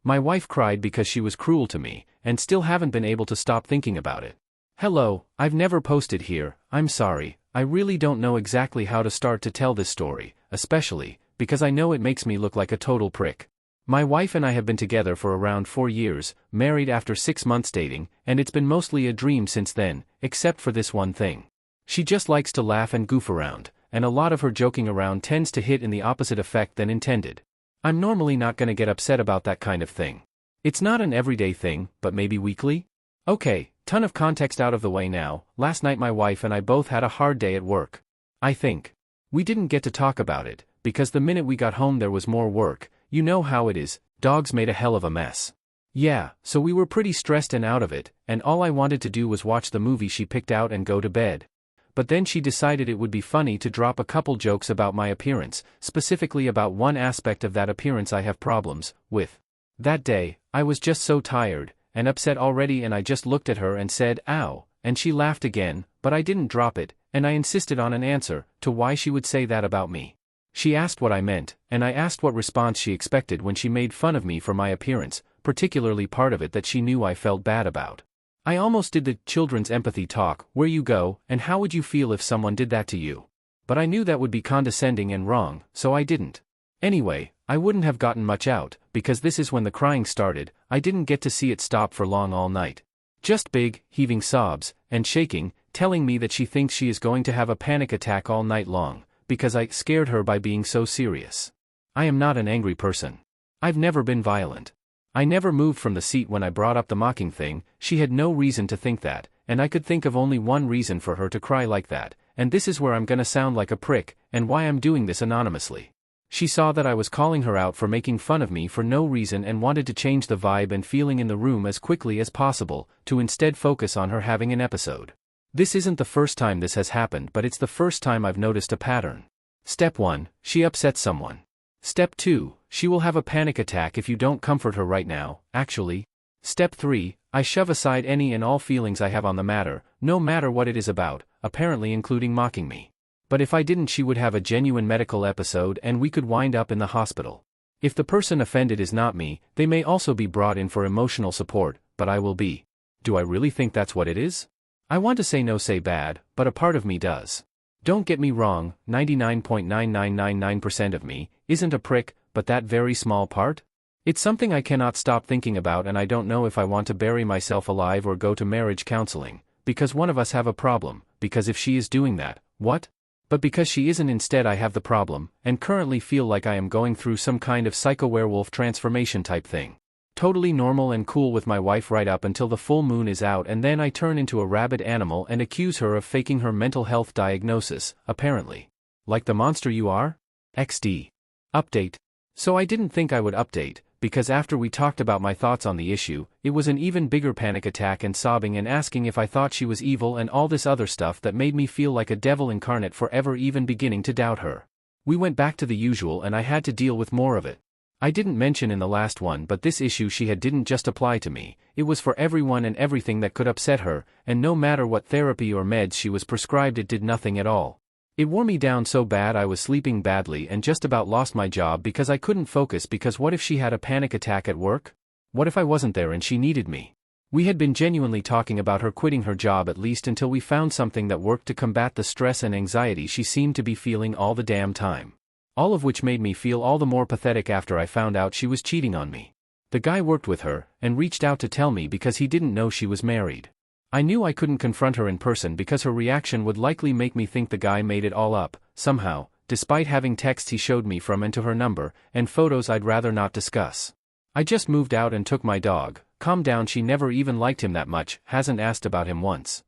My wife cried because she was cruel to me, and still haven't been able to stop thinking about it. Hello, I've never posted here, I'm sorry, I really don't know exactly how to start to tell this story, especially, because I know it makes me look like a total prick. My wife and I have been together for around 4 years, married after 6 months dating, and it's been mostly a dream since then, except for this one thing. She just likes to laugh and goof around, and a lot of her joking around tends to hit in the opposite effect than intended. I'm normally not gonna get upset about that kind of thing. It's not an everyday thing, but maybe weekly? Okay, ton of context out of the way now. Last night my wife and I both had a hard day at work. I think. We didn't get to talk about it, because the minute we got home there was more work. You know how it is, dogs made a hell of a mess. Yeah, so we were pretty stressed and out of it, and all I wanted to do was watch the movie she picked out and go to bed. But then she decided it would be funny to drop a couple jokes about my appearance, specifically about one aspect of that appearance I have problems with. That day, I was just so tired and upset already, and I just looked at her and said, "Ow," and she laughed again, but I didn't drop it, and I insisted on an answer to why she would say that about me. She asked what I meant, and I asked what response she expected when she made fun of me for my appearance, particularly part of it that she knew I felt bad about. I almost did the children's empathy talk, where you go, and how would you feel if someone did that to you? But I knew that would be condescending and wrong, so I didn't. Anyway, I wouldn't have gotten much out, because this is when the crying started. I didn't get to see it stop for long all night. Just big, heaving sobs, and shaking, telling me that she thinks she is going to have a panic attack all night long, because I scared her by being so serious. I am not an angry person. I've never been violent. I never moved from the seat when I brought up the mocking thing. She had no reason to think that, and I could think of only one reason for her to cry like that, and this is where I'm gonna sound like a prick, and why I'm doing this anonymously. She saw that I was calling her out for making fun of me for no reason and wanted to change the vibe and feeling in the room as quickly as possible, to instead focus on her having an episode. This isn't the first time this has happened, but it's the first time I've noticed a pattern. Step 1, she upsets someone. Step 2, she will have a panic attack if you don't comfort her right now, actually. Step 3, I shove aside any and all feelings I have on the matter, no matter what it is about, apparently including mocking me. But if I didn't, she would have a genuine medical episode and we could wind up in the hospital. If the person offended is not me, they may also be brought in for emotional support, but I will be. Do I really think that's what it is? I want to say no, say bad, but a part of me does. Don't get me wrong, 99.9999% of me isn't a prick, but that very small part? It's something I cannot stop thinking about, and I don't know if I want to bury myself alive or go to marriage counseling, because one of us have a problem, because if she is doing that, what? But because she isn't, instead I have the problem, and currently feel like I am going through some kind of psycho-werewolf transformation type thing. Totally normal and cool with my wife right up until the full moon is out, and then I turn into a rabid animal and accuse her of faking her mental health diagnosis, apparently. Like the monster you are? XD. Update. So I didn't think I would update, because after we talked about my thoughts on the issue, it was an even bigger panic attack and sobbing and asking if I thought she was evil and all this other stuff that made me feel like a devil incarnate for ever even beginning to doubt her. We went back to the usual and I had to deal with more of it. I didn't mention in the last one, but this issue she had didn't just apply to me, it was for everyone and everything that could upset her, and no matter what therapy or meds she was prescribed, it did nothing at all. It wore me down so bad I was sleeping badly and just about lost my job because I couldn't focus, because what if she had a panic attack at work? What if I wasn't there and she needed me? We had been genuinely talking about her quitting her job, at least until we found something that worked to combat the stress and anxiety she seemed to be feeling all the damn time. All of which made me feel all the more pathetic after I found out she was cheating on me. The guy worked with her, and reached out to tell me because he didn't know she was married. I knew I couldn't confront her in person because her reaction would likely make me think the guy made it all up, somehow, despite having texts he showed me from and to her number, and photos I'd rather not discuss. I just moved out and took my dog. Calm down, she never even liked him that much, hasn't asked about him once.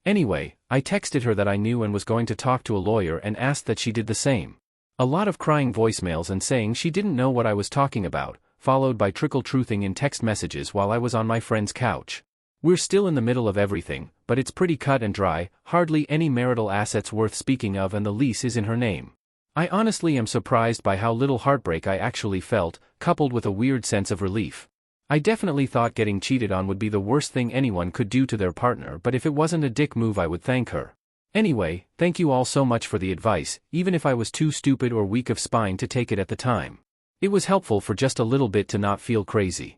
Anyway, I texted her that I knew and was going to talk to a lawyer and asked that she did the same. A lot of crying voicemails and saying she didn't know what I was talking about, followed by trickle-truthing in text messages while I was on my friend's couch. We're still in the middle of everything, but it's pretty cut and dry, hardly any marital assets worth speaking of, and the lease is in her name. I honestly am surprised by how little heartbreak I actually felt, coupled with a weird sense of relief. I definitely thought getting cheated on would be the worst thing anyone could do to their partner, but if it wasn't a dick move I would thank her. Anyway, thank you all so much for the advice, even if I was too stupid or weak of spine to take it at the time. It was helpful for just a little bit to not feel crazy.